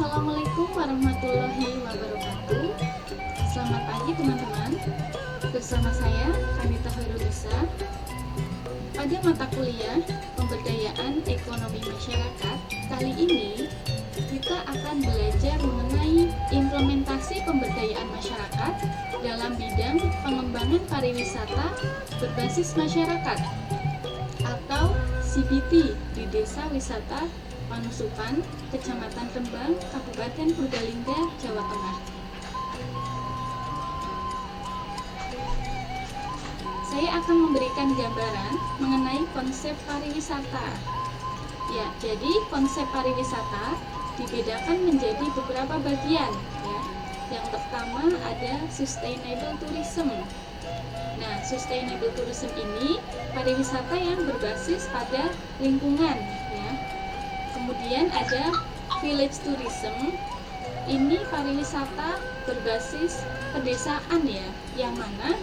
Assalamualaikum warahmatullahi wabarakatuh. Selamat pagi teman-teman. Bersama saya Kanita Hoirunisa. Pada mata kuliah Pemberdayaan Ekonomi Masyarakat kali ini kita akan belajar mengenai implementasi pemberdayaan masyarakat dalam bidang pengembangan pariwisata berbasis masyarakat atau CBT di Desa Wisata Panusupan, Kecamatan Rembang, Kabupaten Purbalingga, Jawa Tengah. Saya akan memberikan gambaran mengenai konsep pariwisata. Ya, jadi konsep pariwisata dibedakan menjadi beberapa bagian. Ya. Yang pertama ada sustainable tourism. Nah, sustainable tourism ini pariwisata yang berbasis pada lingkungan. Ya. Kemudian ada village tourism. Ini pariwisata berbasis pedesaan ya, yang mana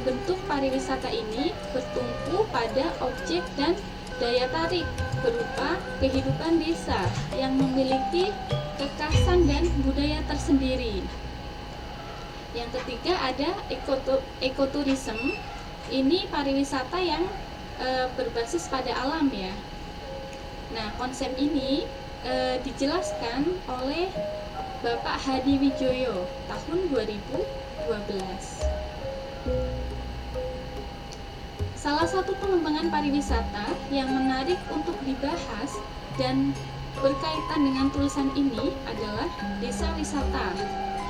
bentuk pariwisata ini bertumpu pada objek dan daya tarik berupa kehidupan desa yang memiliki kekhasan dan budaya tersendiri. Yang ketiga ada ekoturism. Ini pariwisata yang berbasis pada alam ya. Nah, konsep ini dijelaskan oleh Bapak Hadi Wijoyo tahun 2012. Salah satu pengembangan pariwisata yang menarik untuk dibahas dan berkaitan dengan tulisan ini adalah desa wisata,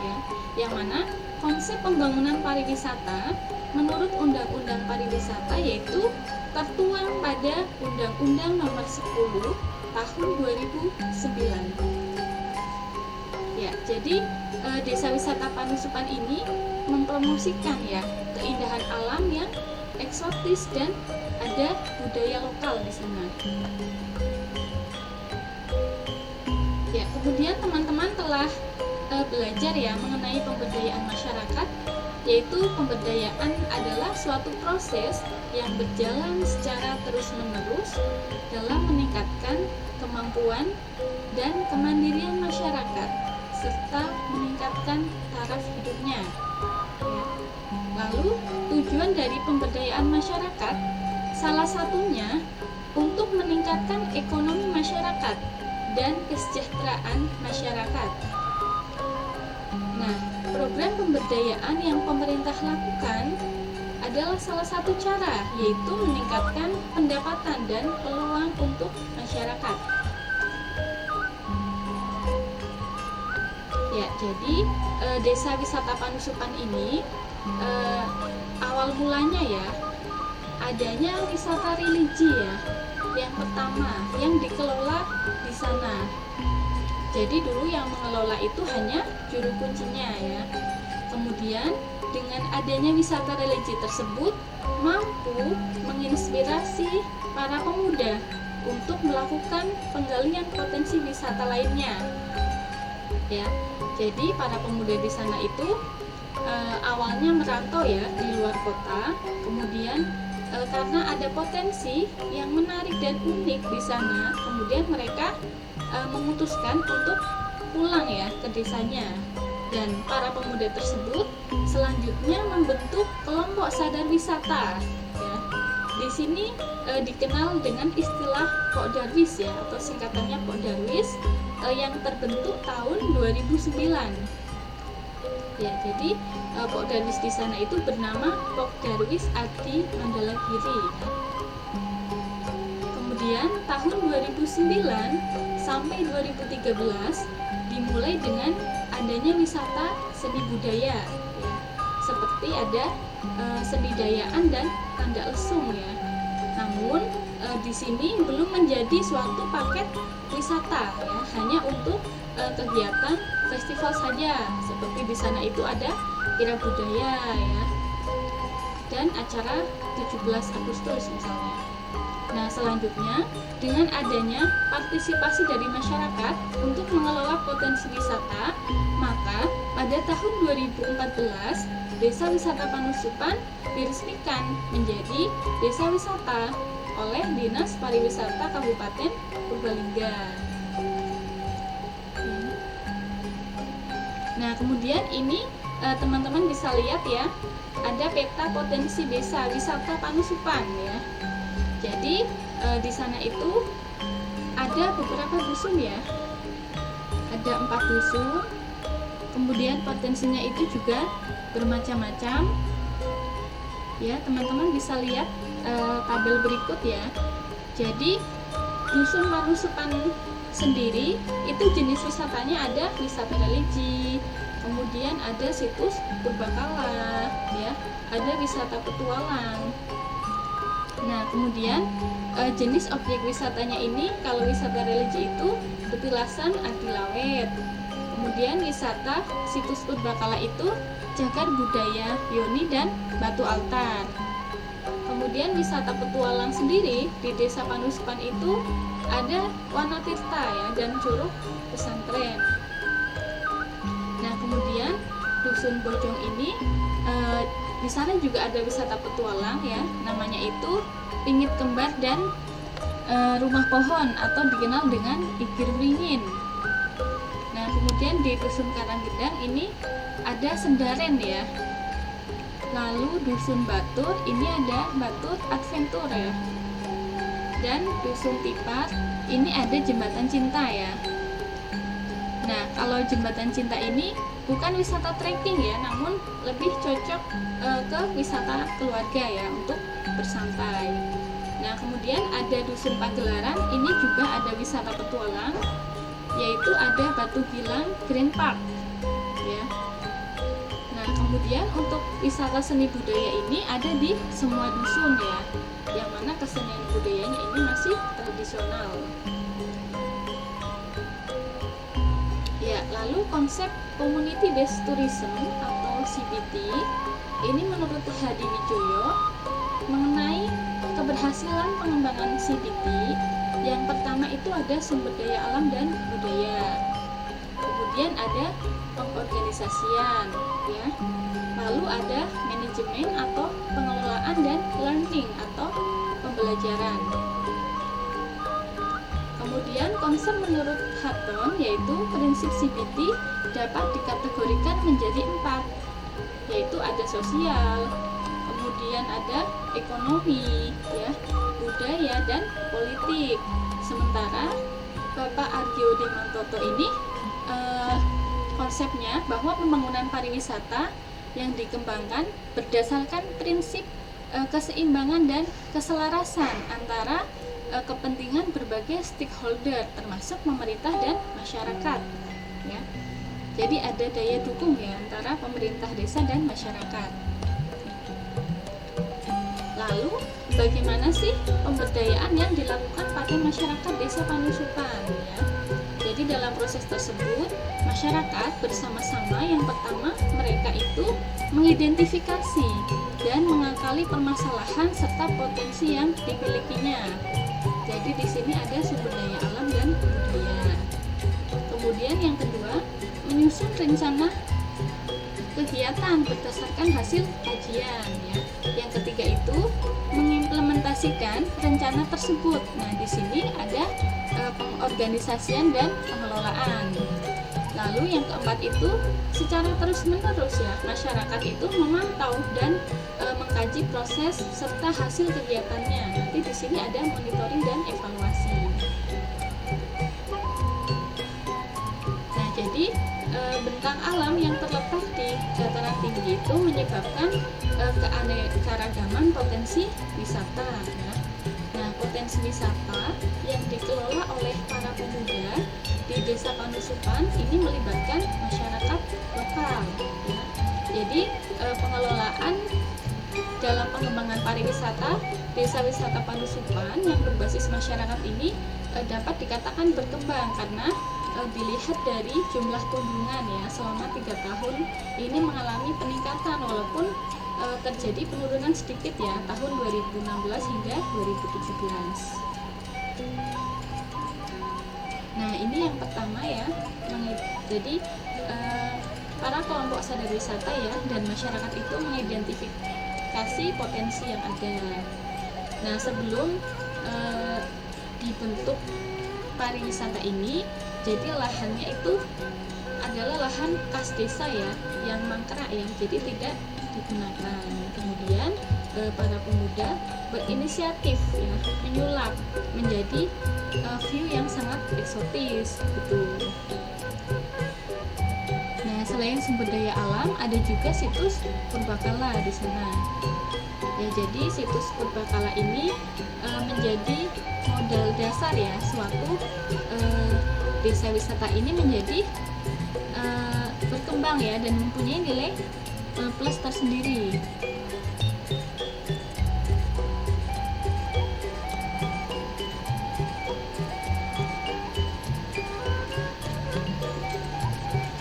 ya, yang mana konsep pembangunan pariwisata menurut Undang-Undang Pariwisata yaitu tertuang pada Undang-Undang Nomor 10 Tahun 2009. Ya, jadi Desa Wisata Panusupan ini mempromosikan ya keindahan alam yang eksotis dan ada budaya lokal di sana. Ya, kemudian teman-teman telah belajar ya mengenai pemberdayaan masyarakat, yaitu pemberdayaan adalah suatu proses yang berjalan secara terus-menerus dalam meningkatkan kemampuan dan kemandirian masyarakat serta meningkatkan taraf hidupnya. Ya. Lalu tujuan dari pemberdayaan masyarakat salah satunya untuk meningkatkan ekonomi masyarakat dan kesejahteraan masyarakat. Nah, program pemberdayaan yang pemerintah lakukan adalah salah satu cara, yaitu meningkatkan pendapatan dan peluang untuk masyarakat. Ya, jadi Desa Wisata Panusupan ini awal mulanya ya adanya wisata religi ya. Yang pertama yang dikelola di sana. Jadi dulu yang mengelola itu hanya juru kuncinya ya. Kemudian dengan adanya wisata religi tersebut mampu menginspirasi para pemuda untuk melakukan penggalian potensi wisata lainnya. Ya, jadi para pemuda di sana itu awalnya merantau ya di luar kota, kemudian karena ada potensi yang menarik dan unik di sana, kemudian mereka memutuskan untuk pulang ya ke desanya. Dan para pemuda tersebut selanjutnya membentuk kelompok sadar wisata. Ya. Di sini dikenal dengan istilah Pok Darwis ya, atau singkatannya Pok Darwis yang terbentuk tahun 2009. Ya, jadi Pok Darwis di sana itu bernama Pok Darwis Adi Mandalagiri. Kemudian tahun 2009 sampai 2013 dimulai dengan adanya wisata seni budaya, ya. Seperti ada seni dayaan dan tanda lesung ya. Namun di sini belum menjadi suatu paket wisata ya, hanya untuk kegiatan festival saja. Seperti di sana itu ada kira budaya ya, dan acara 17 Agustus misalnya. Nah, selanjutnya dengan adanya partisipasi dari masyarakat untuk mengelola potensi wisata, maka pada tahun 2014 Desa Wisata Panusupan diresmikan menjadi desa wisata oleh Dinas Pariwisata Kabupaten Purbalingga. Nah, kemudian ini teman-teman bisa lihat ya, ada peta potensi desa wisata Panusupan ya. Jadi di sana itu ada beberapa dusun ya, ada 4 dusun. Kemudian potensinya itu juga bermacam-macam ya. Teman-teman bisa lihat tabel berikut ya. Jadi dusun Panusupan sendiri itu jenis wisatanya ada wisata religi, kemudian ada situs purbakala ya, ada wisata petualang. Nah, kemudian jenis objek wisatanya ini, kalau wisata religi itu petilasan Adilawet, kemudian wisata situs purbakala itu cagar budaya Yoni dan batu altar. Kemudian wisata petualang sendiri di desa Panusupan itu ada Wanatirta ya dan Curug Pesantren. Nah, kemudian dusun Bojong ini di sana juga ada wisata petualang ya, namanya itu Pingit Kembar dan Rumah Pohon atau dikenal dengan Igir Wringin. Nah, kemudian di dusun Karanggendang ini ada Sendaren ya. Lalu dusun Batur ini ada Batur Adventure ya. Dan dusun Tipar ini ada Jembatan Cinta ya. Nah, kalau Jembatan Cinta ini bukan wisata trekking ya, namun lebih cocok ke wisata keluarga ya untuk bersantai. Nah, kemudian ada dusun Pagelaran, ini juga ada wisata petualang, yaitu ada Batu Gilang Green Park ya. Nah, kemudian untuk wisata seni budaya ini ada di semua dusun ya, yang mana kesenian budayanya ini masih tradisional. Ya, lalu konsep Community Based Tourism atau CBT ini menurut Hadi Wijoyo mengenai keberhasilan pengembangan CBT, yang pertama itu ada sumber daya alam dan budaya, kemudian ada pengorganisasian ya, lalu ada manajemen atau pengelolaan dan learning atau pembelajaran. Kemudian konsep menurut Hatton yaitu prinsip CBT dapat dikategorikan menjadi 4, yaitu ada sosial, kemudian ada ekonomi ya, budaya dan politik. Sementara Bapak Argyo Demantoto ini konsepnya bahwa pembangunan pariwisata yang dikembangkan berdasarkan prinsip keseimbangan dan keselarasan antara kepentingan berbagai stakeholder termasuk pemerintah dan masyarakat ya. Jadi ada daya dukung ya antara pemerintah desa dan masyarakat. Lalu bagaimana sih pemberdayaan yang dilakukan pada masyarakat desa Panusupan ya? Jadi dalam proses tersebut masyarakat bersama-sama, yang pertama mereka itu mengidentifikasi dan mengakali permasalahan serta potensi yang dimilikinya. Jadi di sini ada sumber daya alam dan budaya. Kemudian yang kedua, menyusun rencana kegiatan berdasarkan hasil kajian ya. Yang ketiga itu mengimplementasikan rencana tersebut. Nah, di sini ada pengorganisasian dan pengelolaan. Lalu yang keempat itu secara terus-menerus ya, masyarakat itu memantau dan mengkaji proses serta hasil kegiatannya. Nanti di sini ada monitoring dan evaluasi. Nah, jadi bentang alam yang terletak di dataran tinggi itu menyebabkan keanekaragaman potensi wisata ya. Nah, potensi wisata yang dikelola oleh para pemuda di desa Panusupan ini melibatkan masyarakat lokal ya. Jadi pengelolaan dalam pengembangan pariwisata desa wisata Panusupan yang berbasis masyarakat ini dapat dikatakan berkembang karena dilihat dari jumlah kunjungan ya, selama 3 tahun ini mengalami peningkatan walaupun terjadi penurunan sedikit ya tahun 2016 hingga 2017. Nah, ini yang pertama ya. Jadi para kelompok sadar wisata ya dan masyarakat itu mengidentifikasi potensi yang ada. Nah, sebelum dibentuk pariwisata ini Jadi lahannya itu adalah lahan kas desa ya, yang mangkrak ya, jadi tidak digunakan. Kemudian para pemuda berinisiatif ya, menyulap menjadi view yang sangat eksotis gitu. Nah, selain sumber daya alam, ada juga situs purbakala di sana. Ya, jadi situs purbakala ini menjadi modal dasar ya, suatu desa wisata ini menjadi berkembang ya, dan mempunyai nilai plus tersendiri.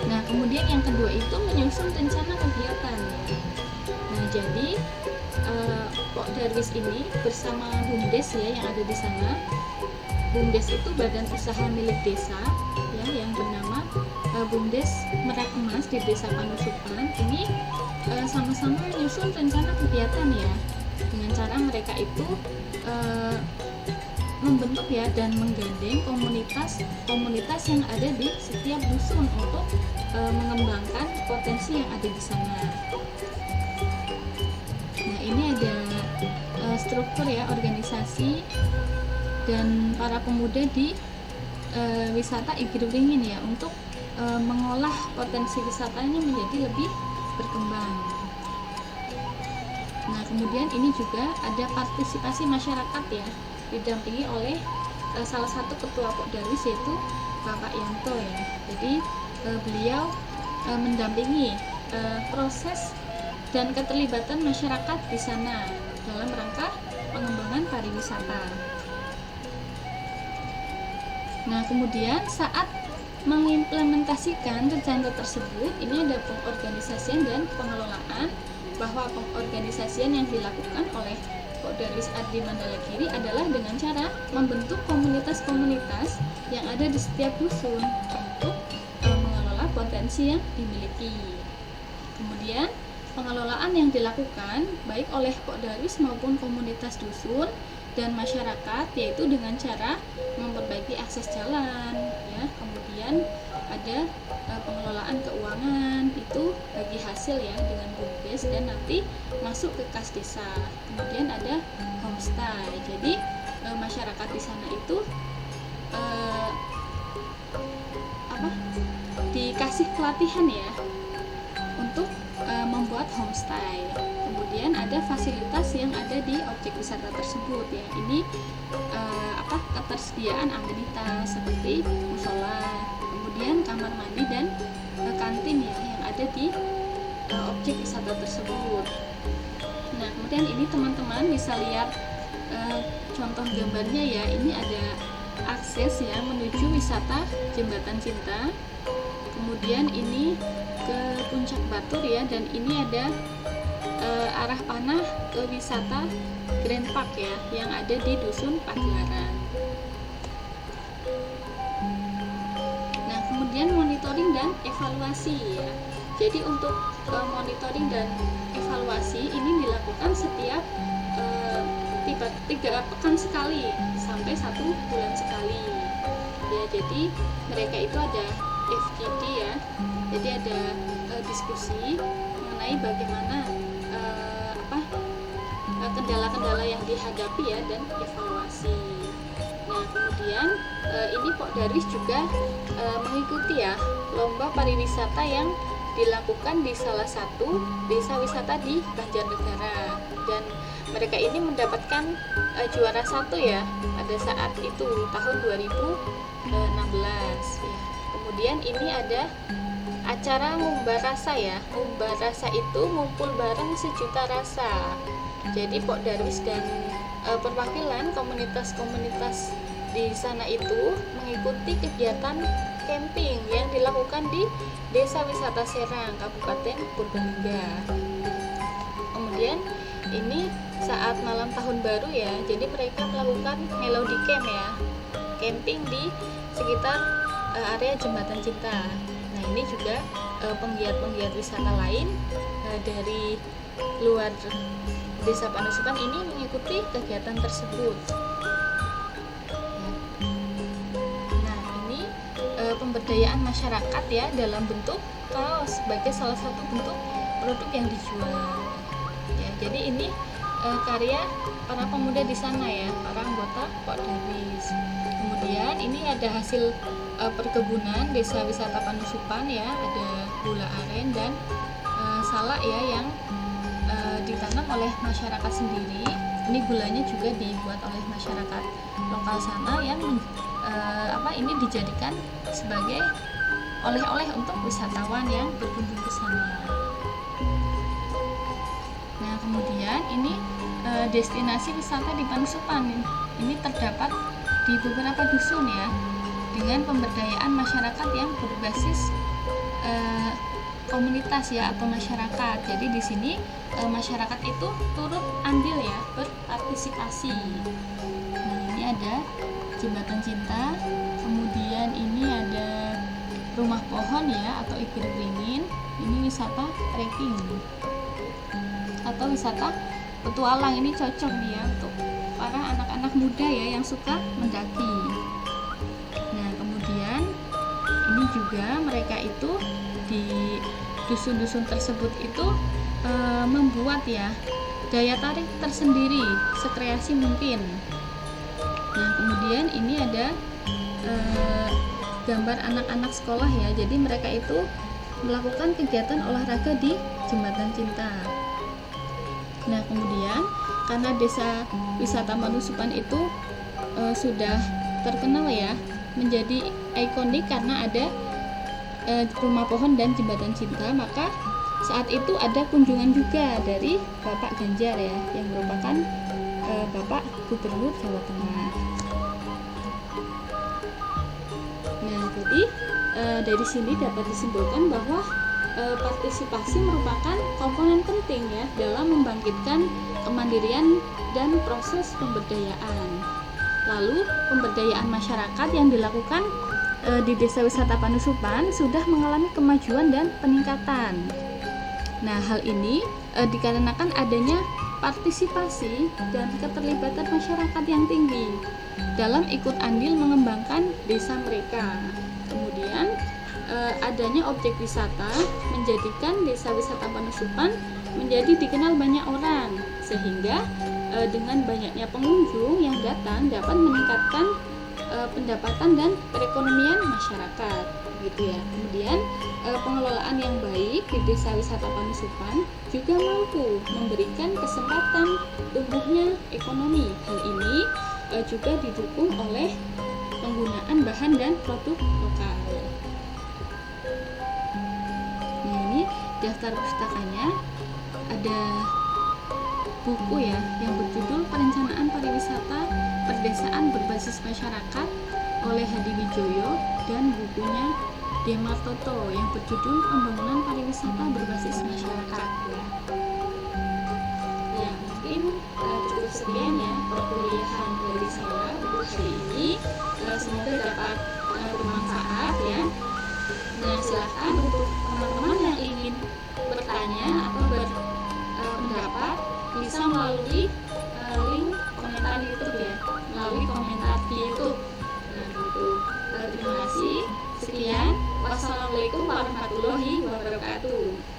Nah, kemudian yang kedua itu menyusun rencana kegiatan. Nah, jadi Pok Darwis ini bersama BUMDes ya yang ada di sana. BUMDes itu badan usaha milik desa ya, yang bernama BUMDes Merak Emas di Desa Panusupan. Ini sama-sama menyusun rencana kegiatan ya, dengan cara mereka itu membentuk ya dan menggandeng komunitas yang ada di setiap dusun untuk mengembangkan potensi yang ada di sana. Nah, ini ada struktur ya, organisasi dan para pemuda di wisata Igiringin ya, untuk mengolah potensi wisatanya menjadi lebih berkembang. Nah, kemudian ini juga ada partisipasi masyarakat ya, didampingi oleh salah satu ketua Pok Darwis, yaitu Bapak Yanto ya. Jadi beliau mendampingi proses dan keterlibatan masyarakat di sana dalam rangka pengembangan pariwisata. Nah, kemudian saat mengimplementasikan rencana tersebut, ini ada pengorganisasian dan pengelolaan, bahwa pengorganisasian yang dilakukan oleh Pok Darwis Ardi Mandalagiri adalah dengan cara membentuk komunitas-komunitas yang ada di setiap dusun untuk mengelola potensi yang dimiliki. Kemudian pengelolaan yang dilakukan baik oleh Pok Darwis maupun komunitas dusun dan masyarakat, yaitu dengan cara memperbaiki akses jalan ya. Kemudian ada pengelolaan keuangan, itu bagi hasil ya dengan BUMDes dan nanti masuk ke kas desa. Kemudian ada homestay, jadi masyarakat di sana itu dikasih pelatihan ya untuk membuat homestay. Kemudian ada fasilitas yang ada di objek wisata tersebut ya. Ini ketersediaan amenitas seperti musola, kemudian kamar mandi dan kantin ya yang ada di objek wisata tersebut. Nah, kemudian ini teman-teman bisa lihat contoh gambarnya ya. Ini ada akses ya menuju wisata Jembatan Cinta. Kemudian ini ke Puncak Batur ya, dan ini ada arah panah ke wisata Grand Park ya yang ada di Dusun Pagelaran. Nah, kemudian monitoring dan evaluasi ya. Jadi untuk monitoring dan evaluasi ini dilakukan setiap 3 pekan sekali sampai 1 bulan sekali ya. Jadi mereka itu ada FGD ya, jadi ada diskusi mengenai bagaimana kendala-kendala yang dihadapi ya, dan evaluasi. Nah, kemudian ini Pok Darwis juga mengikuti ya lomba pariwisata yang dilakukan di salah satu desa wisata di Banjarnegara, dan mereka ini mendapatkan juara 1 ya pada saat itu tahun 2016 ya. Kemudian ini ada acara ngumbar rasa ya. Ngumbar rasa itu ngumpul bareng sejuta rasa. Jadi Pok Darwis dan perwakilan komunitas-komunitas di sana itu mengikuti kegiatan camping yang dilakukan di Desa Wisata Serang, Kabupaten Purbalingga. Kemudian ini saat malam tahun baru ya, jadi mereka melakukan melody camp ya, camping di sekitar area Jembatan Cinta. Nah, ini juga penggiat-penggiat wisata lain dari luar Desa Panusupan ini mengikuti kegiatan tersebut. Nah, ini pemberdayaan masyarakat ya dalam bentuk kaos sebagai salah satu bentuk produk yang dijual. Ya, jadi ini karya para pemuda di sana ya, para anggota Pok Darwis. Kemudian ini ada hasil perkebunan Desa Wisata Panusupan ya, ada gula aren dan salak ya yang ditanam oleh masyarakat sendiri. Ini gulanya juga dibuat oleh masyarakat lokal sana yang ini dijadikan sebagai oleh-oleh untuk wisatawan yang berkunjung ke sana. Nah, kemudian ini destinasi wisata di Panusupan. Ini terdapat di beberapa dusun ya, dengan pemberdayaan masyarakat yang berbasis komunitas ya atau masyarakat. Jadi di sini masyarakat itu turut andil ya, berpartisipasi. Nah, ini ada jembatan cinta, kemudian ini ada rumah pohon ya atau ibir beringin. Ini wisata trekking atau wisata petualang. Ini cocok ya untuk para anak-anak muda ya yang suka mendaki. Nah, kemudian ini juga mereka itu di dusun-dusun tersebut itu membuat ya daya tarik tersendiri, sekreasi mungkin. Nah, kemudian ini ada gambar anak-anak sekolah ya. Jadi mereka itu melakukan kegiatan olahraga di jembatan cinta. Nah, kemudian karena Desa Wisata Panusupan itu sudah terkenal ya, menjadi ikonik karena ada rumah pohon dan jembatan cinta, maka saat itu ada kunjungan juga dari Bapak Ganjar ya, yang merupakan Bapak Gubernur Jawa Tengah. Nah, jadi dari sini dapat disimpulkan bahwa partisipasi merupakan komponen penting ya dalam membangkitkan kemandirian dan proses pemberdayaan. Lalu pemberdayaan masyarakat yang dilakukan di Desa Wisata Panusupan sudah mengalami kemajuan dan peningkatan. Nah, hal ini dikarenakan adanya partisipasi dan keterlibatan masyarakat yang tinggi dalam ikut andil mengembangkan desa mereka. Kemudian adanya objek wisata menjadikan Desa Wisata Panusupan menjadi dikenal banyak orang, sehingga dengan banyaknya pengunjung yang datang dapat meningkatkan pendapatan dan perekonomian masyarakat, gitu ya. Kemudian pengelolaan yang baik di Desa Wisata Panusupan juga mampu memberikan kesempatan tumbuhnya ekonomi. Hal ini juga didukung oleh penggunaan bahan dan produk lokal. Nah, ini daftar pustakanya, ada buku ya yang berjudul Perencanaan Pariwisata Perdesaan Berbasis Masyarakat oleh Hadi Wijoyo, dan bukunya Demartoto yang berjudul Pembangunan Pariwisata Berbasis Masyarakat ya. Ya, mungkin cukup sekian ya perkuliahan dari saya untuk hari ini. Semoga dapat bermanfaat ya. Nah, silakan untuk teman-teman yang ingin bertanya atau berpendapat bisa melalui link komentar YouTube ya, melalui komentar di YouTube. Nah, gitu. Terima kasih. Sekian. Wassalamualaikum warahmatullahi wabarakatuh.